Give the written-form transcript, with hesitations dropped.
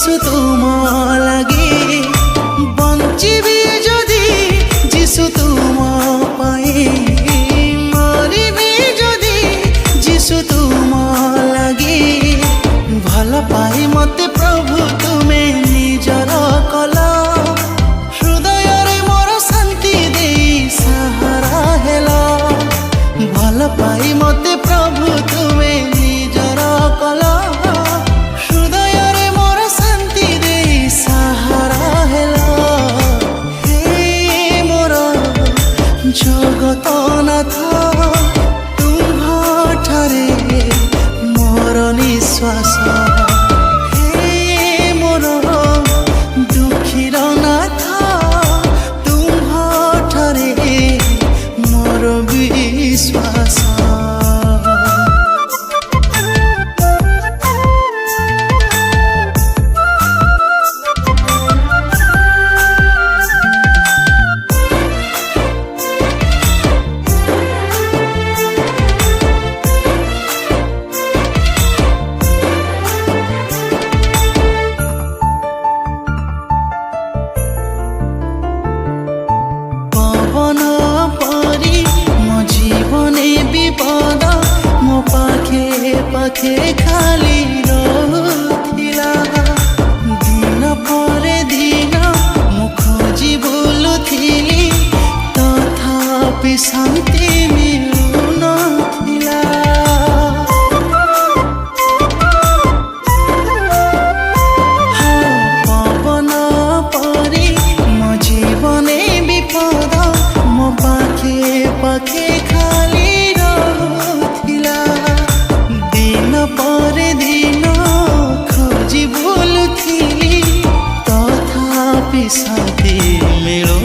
যিশু তুম লাগি বঞ্চিবি যদি যিশু তুম পাই মরিবি যদি যিশু তুম লাগি ভাল পাই মতে প্রভু তুমে নিজর কল হৃদয়রে মোর শান্তি দেই সাহারা হেল ভাল পাই মতে প্রভু তুমে নিজর কল হৃদয়রে মোর শান্তি দেই সাহারা হেল হে মোর জগতনাথ তুম্ভଠାରେ মোর নিশ্বাস হে মোর দুঃখীর নাথ তুম্ভଠାରେ মোর বিশ্বাস পবন পরি মো জীবনে বিপদ মো পাখে পাখে খালি রহুথিলা দিন পরে দিন মু খোঁজি বুলুথিলি তথাপি শান্তি মিলুনথিলা পবন পরি মো জীবনে বিপদ মো পাখে পাখে খালি রহুথিলা দিন পরে দিন খোঁজি বুলুথিলি তথাপি শান্তি মিলু